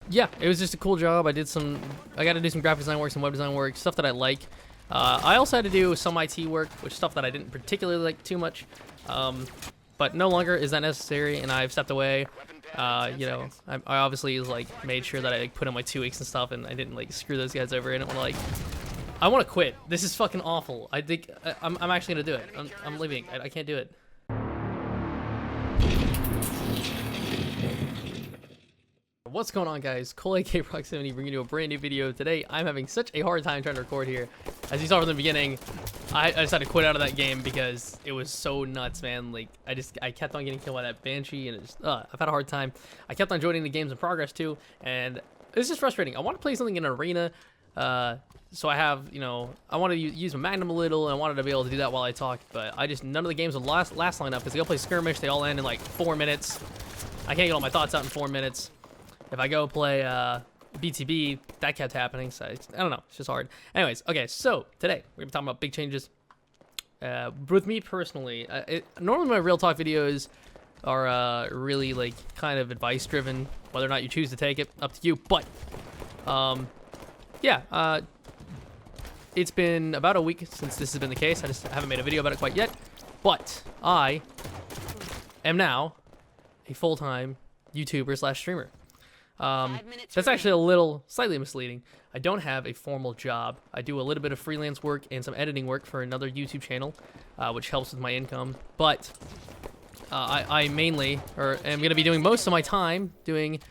yeah, it was just a cool job. I got to do some graphic design work, some web design work, stuff that I like. I also had to do some IT work, which stuff that I didn't particularly like too much. But no longer is that necessary, and I've stepped away. You know, I obviously like made sure that I like, put in my 2 weeks and stuff, and I didn't like screw those guys over. I didn't want to I want to quit. This is fucking awful. I think I'm actually gonna do it. I'm leaving. I can't do it. What's going on, guys? Cole aka Proximitty bringing you a brand new video today. I'm having such a hard time trying to record here. As you saw from the beginning, I decided to quit out of that game because it was so nuts, man. Like I kept on getting killed by that Banshee, and I've had a hard time. I kept on joining the games in progress too, and it's just frustrating. I want to play something in an arena, so I have, you know, I want to use my Magnum a little, and I wanted to be able to do that while I talk, but none of the games would last line up because they go play skirmish. They all end in like 4 minutes. I can't get all my thoughts out in 4 minutes. If I go play BTB, that kept happening, so I don't know, it's just hard. Anyways, okay, so today we're gonna be talking about big changes. With me personally, normally my real talk videos are really like kind of advice driven. Whether or not you choose to take it, up to you. But yeah, it's been about a week since this has been the case. I just haven't made a video about it quite yet. But I am now a full-time YouTuber / streamer. That's actually slightly misleading. I don't have a formal job. I do a little bit of freelance work and some editing work for another YouTube channel, which helps with my income. But I mainly am going to be doing most of my time doing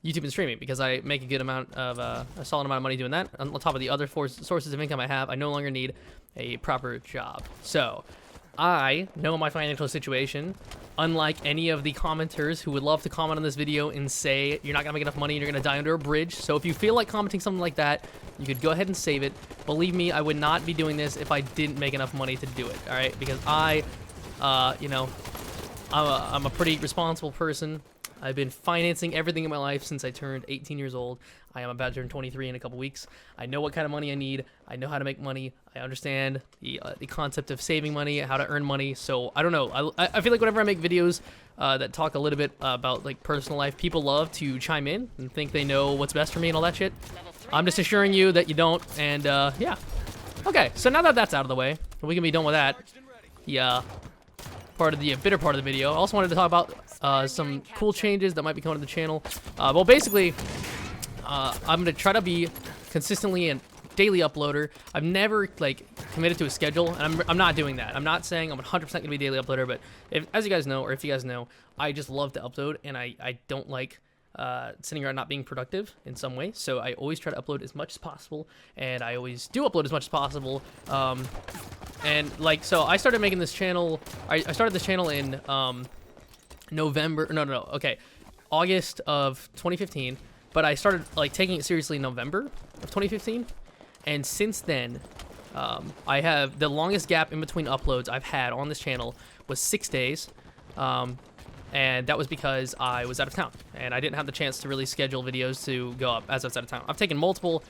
YouTube and streaming because I make a good amount of a solid amount of money doing that. On top of the other sources of income I have, I no longer need a proper job. So I know my financial situation. Unlike any of the commenters who would love to comment on this video and say you're not gonna make enough money and you're gonna die under a bridge. So if you feel like commenting something like that, you could go ahead and save it. Believe me, I would not be doing this if I didn't make enough money to do it. All right, because you know, I'm a pretty responsible person. I've been financing everything in my life since I turned 18 years old. I am about to turn 23 in a couple weeks. I know what kind of money I need. I know how to make money. I understand the concept of saving money, how to earn money. So I don't know. I feel like whenever I make videos that talk a little bit about like personal life, people love to chime in and think they know what's best for me and all that shit. I'm just assuring you that you don't. And yeah. Okay, so now that that's out of the way, we can be done with that. The bitter part of the video. I also wanted to talk about some cool changes that might be coming to the channel. Well, basically, I'm gonna try to be consistently a daily uploader. I've never like committed to a schedule, and I'm not doing that. I'm not saying I'm 100% gonna be a daily uploader, but as you guys know, or if you guys know, I just love to upload, and I don't like sitting around not being productive in some way. So I always try to upload as much as possible, and I always do upload as much as possible. And like, so I started making this channel. I started this channel in August of 2015. But I started like taking it seriously in November of 2015, and since then, I have the longest gap in between uploads I've had on this channel was 6 days, and that was because I was out of town and I didn't have the chance to really schedule videos to go up as I was out of town. I've taken multiple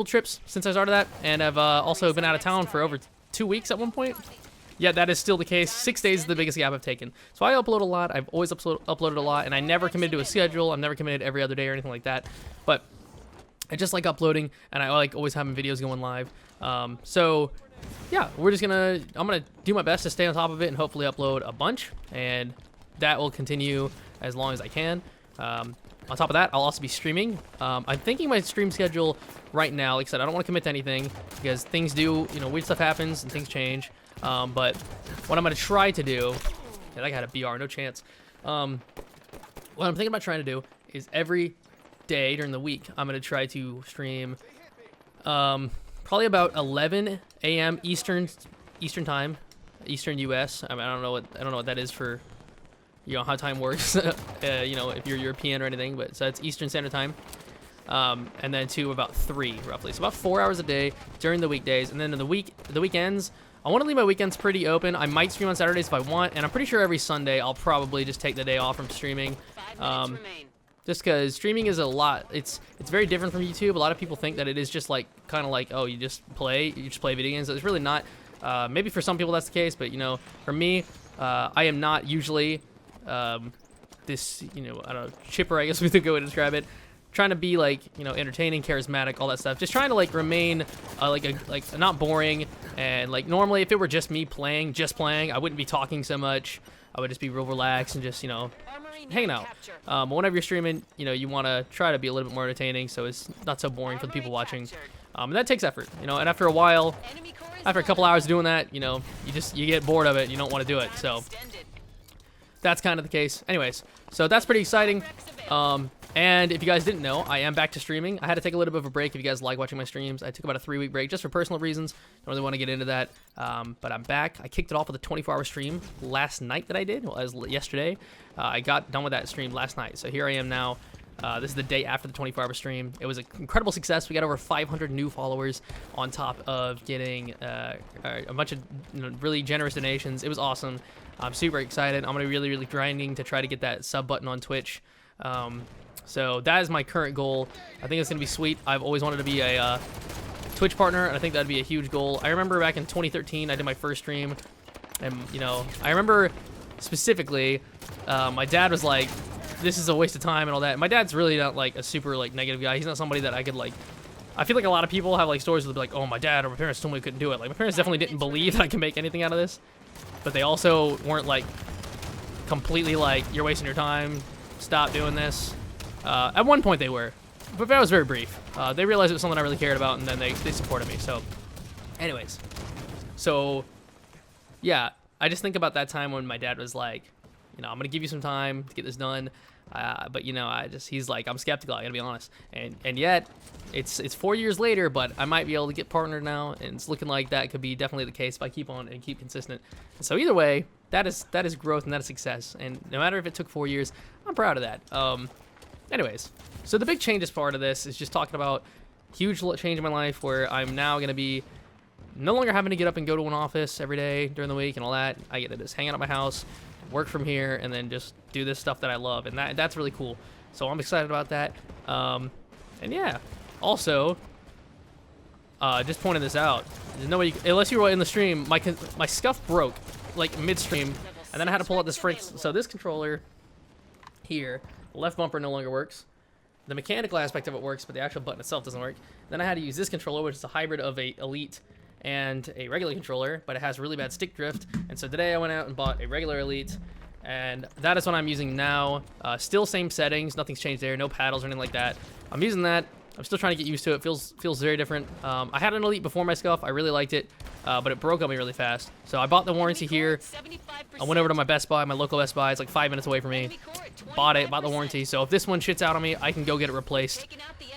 trips since I started that, and I've also been out of town for over 2 weeks at one point. Yeah, that is still the case. 6 days is the biggest gap I've taken. So I upload a lot. I've always uploaded a lot, and I never committed to a schedule. I'm never committed every other day or anything like that. But I just like uploading, and I like always having videos going live. So yeah, I'm gonna do my best to stay on top of it and hopefully upload a bunch, and that will continue as long as I can. On top of that, I'll also be streaming. I'm thinking my stream schedule right now. Like I said, I don't want to commit to anything because things do, you know, weird stuff happens and things change. But what I'm going to try to do, I got a BR, no chance. What I'm thinking about trying to do is every day during the week, I'm going to try to stream, probably about 11 a.m. Eastern time, Eastern US. I mean, I don't know what that is for, you know, how time works, you know, if you're European or anything, but so it's Eastern Standard Time. And then to about 3 roughly. So about 4 hours a day during the weekdays, and then in the weekends, I want to leave my weekends pretty open. I might stream on Saturdays if I want, and I'm pretty sure every Sunday I'll probably just take the day off from streaming. Just because streaming is a lot. It's very different from YouTube. A lot of people think that it is just like kind of like, oh, you just play video games. It's really not. Maybe for some people that's the case, but you know, for me, I am not usually this, you know, I don't know, chipper, I guess we could go and describe it. Trying to be like, you know, entertaining, charismatic, all that stuff. Just trying to like remain like not boring. And like normally if it were just me playing, I wouldn't be talking so much. I would just be real relaxed and just, you know, hanging out. But whenever you're streaming, you know, you want to try to be a little bit more entertaining so it's not so boring for the people watching. And that takes effort, you know, and after a while, after a couple hours doing that, you know, you get bored of it. You don't want to do it. So that's kind of the case. Anyways, so that's pretty exciting. And if you guys didn't know, I am back to streaming. I had to take a little bit of a break if you guys like watching my streams. I took about a 3-week break just for personal reasons. Don't really want to get into that. But I'm back. I kicked it off with a 24-hour stream last night that I did. Well, as yesterday. I got done with that stream last night. So here I am now. This is the day after the 24-hour stream. It was an incredible success. We got over 500 new followers on top of getting a bunch of, you know, really generous donations. It was awesome. I'm super excited. I'm going to be really, really grinding to try to get that sub button on Twitch. So that is my current goal. I think it's going to be sweet. I've always wanted to be a Twitch partner, and I think that'd be a huge goal. I remember back in 2013, I did my first stream, and, you know, I remember specifically, my dad was like, this is a waste of time and all that. My dad's really not, like, a super, like, negative guy. He's not somebody that I could, like, I feel like a lot of people have, like, stories where they'll be like, oh, my dad or my parents told me I couldn't do it. Like, my parents definitely didn't believe that I could make anything out of this, but they also weren't, like, completely, like, you're wasting your time, stop doing this. At one point they were, but that was very brief. They realized it was something I really cared about, and then they supported me. So anyways, so yeah, I just think about that time when my dad was like, you know, I'm gonna give you some time to get this done, but you know, he's like, I'm skeptical, I gotta be honest, and yet it's 4 years later, but I might be able to get partnered now, and it's looking like that could be definitely the case if I keep on and keep consistent. And so either way, that is growth and that is success, and no matter if it took 4 years, I'm proud of that. Anyways, so the big changes part of this is just talking about huge change in my life where I'm now going to be no longer having to get up and go to an office every day during the week and all that. I get to just hang out at my house, work from here, and then just do this stuff that I love, and that's really cool. So I'm excited about that. And yeah, also, just pointing this out, there's no way unless you were in the stream, my scuff broke like midstream, and then I had to pull out this so this controller here. Left bumper no longer works. The mechanical aspect of it works, but the actual button itself doesn't work. Then I had to use this controller, which is a hybrid of a Elite and a regular controller, but it has really bad stick drift. And so today I went out and bought a regular Elite, and that is what I'm using now. Still same settings, nothing's changed there, no paddles or anything like that. I'm using that. I'm still trying to get used to it. Feels very different. I had an Elite before my scuff. I really liked it, but it broke on me really fast. So I bought the warranty here. I went over to my Best Buy, my local Best Buy. It's like 5 minutes away from me. Bought the warranty. So if this one shits out on me, I can go get it replaced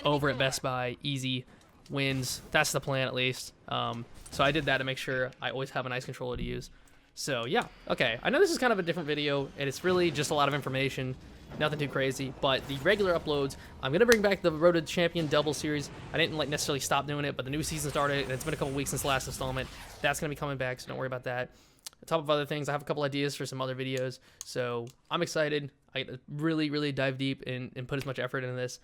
over at Best Buy. Easy wins. That's the plan, at least. So I did that to make sure I always have a nice controller to use. So yeah, okay. I know this is kind of a different video, and it's really just a lot of information. Nothing too crazy, but the regular uploads, I'm going to bring back the Road to Champion double series. I didn't like necessarily stop doing it, but the new season started, and it's been a couple weeks since the last installment. That's going to be coming back, so don't worry about that. On top of other things, I have a couple ideas for some other videos, so I'm excited. I get to really, really dive deep and put as much effort into this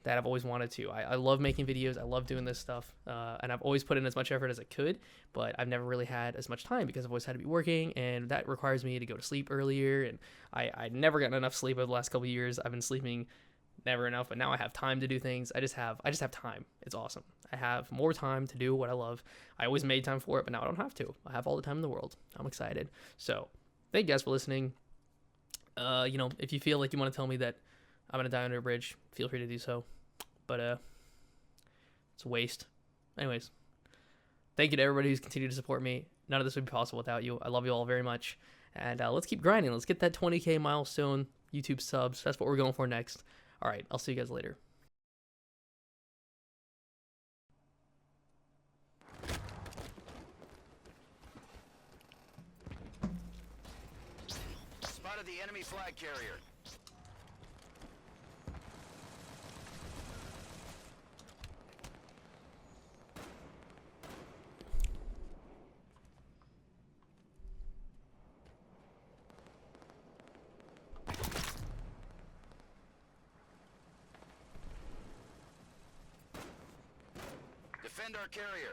that I've always wanted to. I love making videos. I love doing this stuff, and I've always put in as much effort as I could, but I've never really had as much time because I've always had to be working, and that requires me to go to sleep earlier, and I never gotten enough sleep over the last couple of years. I've been sleeping never enough, but now I have time to do things. I just have time. It's awesome. I have more time to do what I love. I always made time for it, but now I don't have to. I have all the time in the world. I'm excited. So thank you guys for listening. You know, if you feel like you want to tell me that I'm going to die under a bridge, feel free to do so. But it's a waste. Anyways, thank you to everybody who's continued to support me. None of this would be possible without you. I love you all very much. And let's keep grinding. Let's get that 20K milestone YouTube subs. That's what we're going for next. All right, I'll see you guys later. Spotted the enemy flag carrier. Defend our carrier.